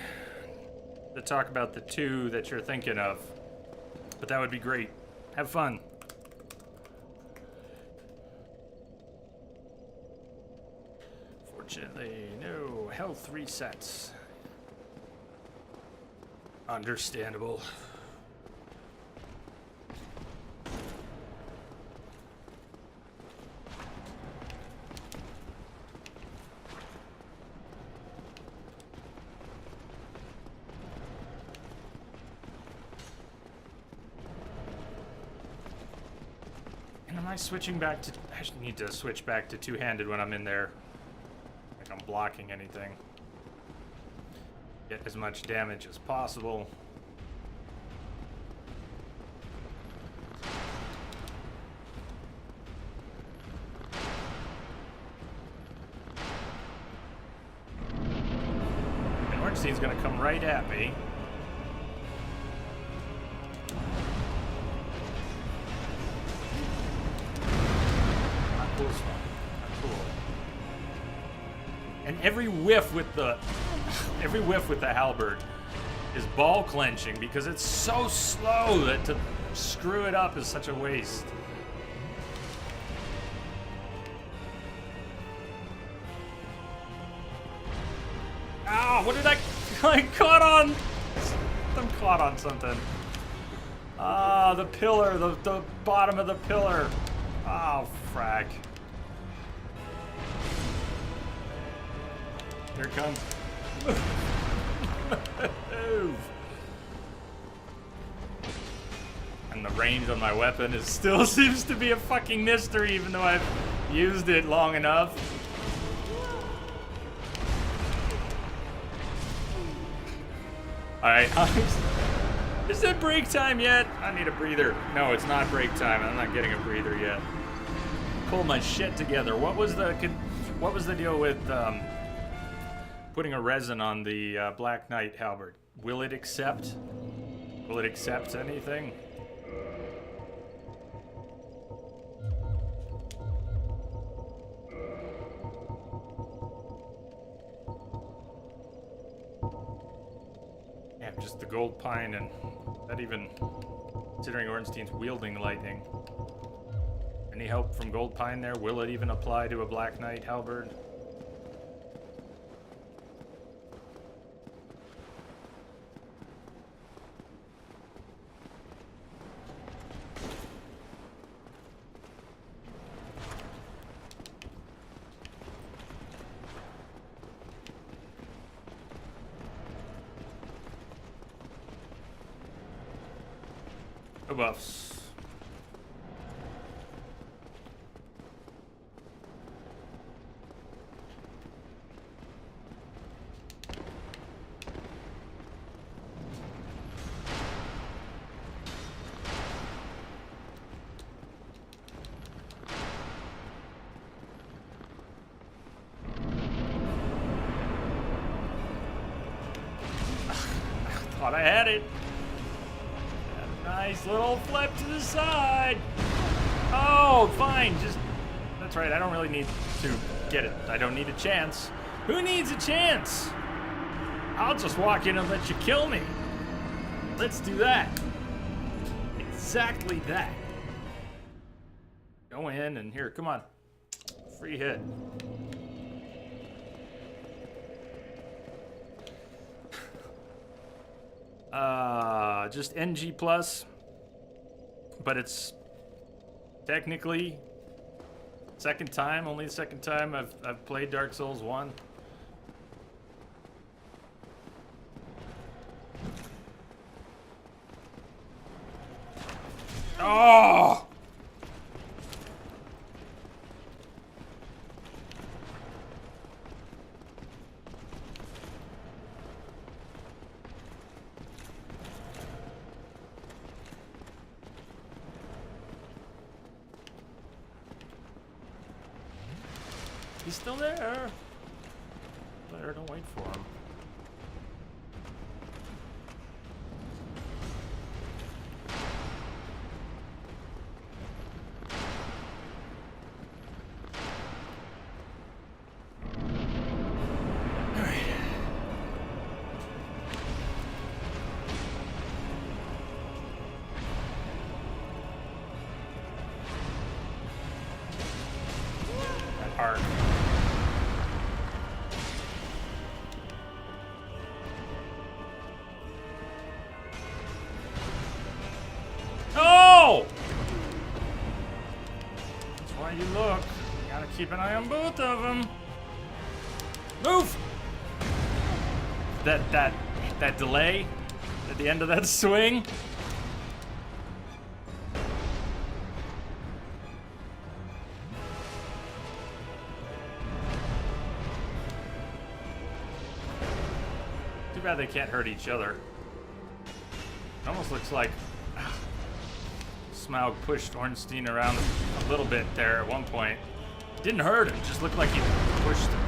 to talk about the 2 that you're thinking of. But that would be great. Have fun. Fortunately, no health resets. Understandable. And am I switching back to... I should need to switch back to two-handed when I'm in there. Like I'm blocking anything. Get as much damage as possible. And Ornstein's gonna come right at me. Not cool stuff. Not cool. And every whiff with the halberd is ball clenching because it's so slow that to screw it up is such a waste. Ow, what did I caught on? I'm caught on something. Ah, the pillar, the bottom of the pillar. Oh, frack. Here it comes. Move. And the range on my weapon is still seems to be a fucking mystery, even though I've used it long enough. Alright, is it break time yet? I need a breather. No, it's not break time. I'm not getting a breather yet. Pull my shit together. What was the deal with putting a resin on the Black Knight halberd? Will it accept? Will it accept anything? Yeah, just the gold pine, and not even considering Ornstein's wielding lightning. Any help from gold pine there? Will it even apply to a Black Knight halberd? Buffs. Thought I had it. Nice little flip to the side. Oh, fine. Just, that's right. I don't really need to get it. I don't need a chance. Who needs a chance? I'll just walk in and let you kill me. Let's do that. Exactly that. Go in and here, come on. Free hit. Just NG plus, but it's technically only the second time I've played Dark Souls 1. Oh! He's still there. But there. Don't wait for him. Arc. Oh! That's why you look. You gotta keep an eye on both of them. Move! That delay at the end of that swing. Too bad they can't hurt each other. It almost looks like Smaug pushed Ornstein around a little bit there at one point. Didn't hurt him, just looked like he pushed him.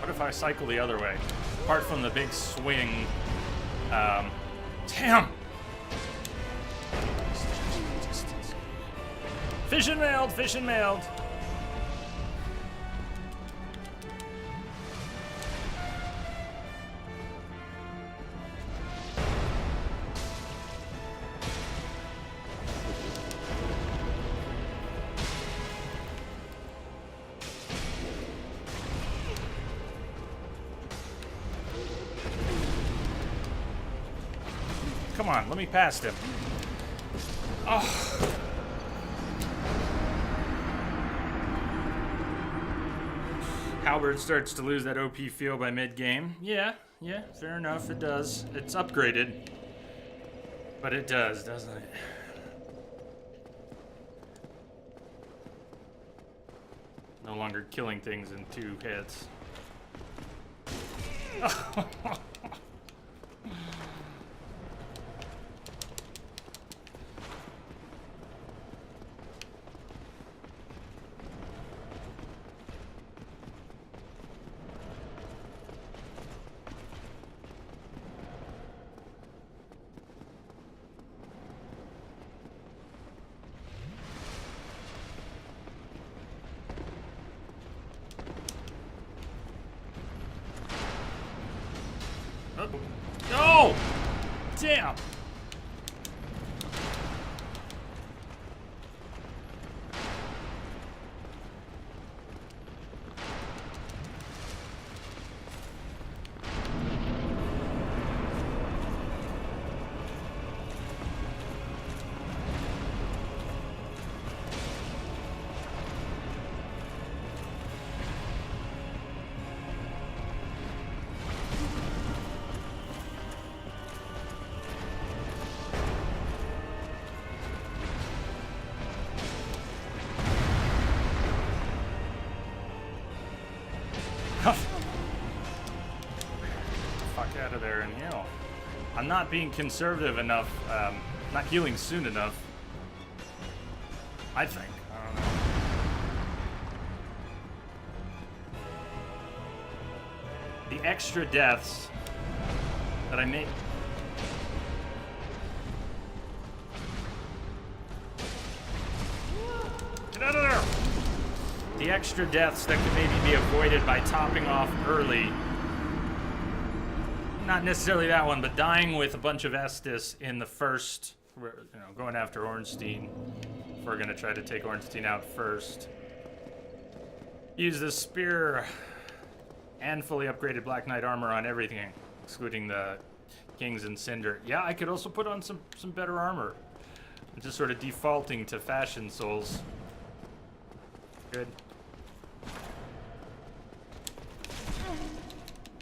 What if I cycle the other way? Apart from the big swing. Damn! Fission mailed, fission mailed. Come on, let me past him. Oh. Halberd starts to lose that OP feel by mid-game. Yeah, fair enough, it does. It's upgraded. But it does, doesn't it? No longer killing things in 2 hits. No! Damn! Fuck out of there and heal. I'm not being conservative enough, not healing soon enough. I think. I don't know. The extra deaths that I made. Get out of there! The extra deaths that could maybe be avoided by topping off early. Not necessarily that one, but dying with a bunch of Estus in the first, going after Ornstein. If we're gonna try to take Ornstein out first. Use the spear and fully upgraded Black Knight armor on everything, excluding the Kings and Cinder. Yeah, I could also put on some better armor. I'm just sort of defaulting to fashion souls. Good.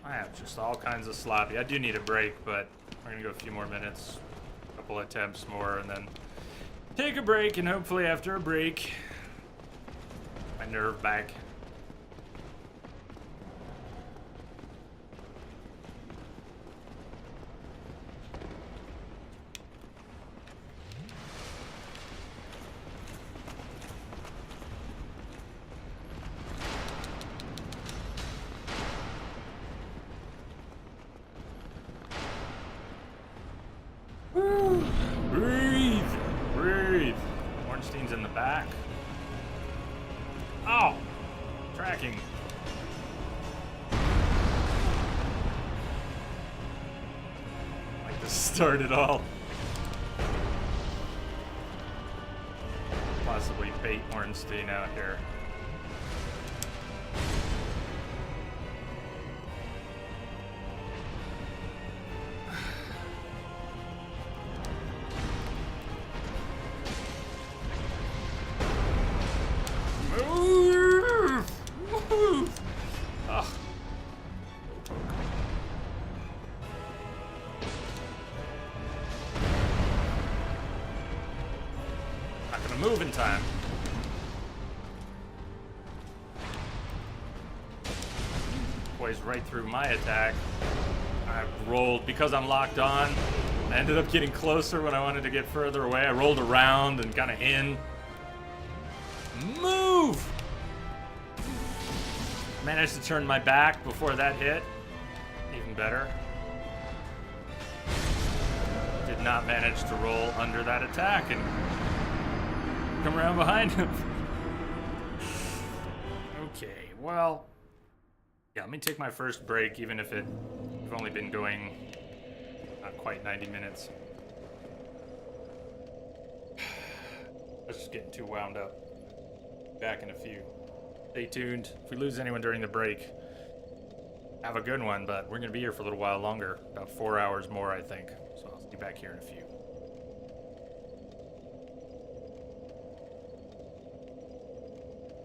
I have just all kinds of sloppy. I do need a break, but we're gonna go a few more minutes, a couple attempts more, and then take a break, and hopefully after a break, my nerve back. back. Oh! Tracking. Like to start it all. Possibly bait Ornstein out here. Move! Move! Ugh. Not gonna move in time. Poised right through my attack. I rolled because I'm locked on. I ended up getting closer when I wanted to get further away. I rolled around and kind of in. Move! Managed to turn my back before that hit. Even better. Did not manage to roll under that attack and come around behind him. Okay, well, yeah, let me take my first break, even if I've only been going not quite 90 minutes. I was just getting too wound up. Back in a few. Stay tuned. If we lose anyone during the break, have a good one, but we're going to be here for a little while longer. About 4 hours more, I think. So I'll be back here in a few.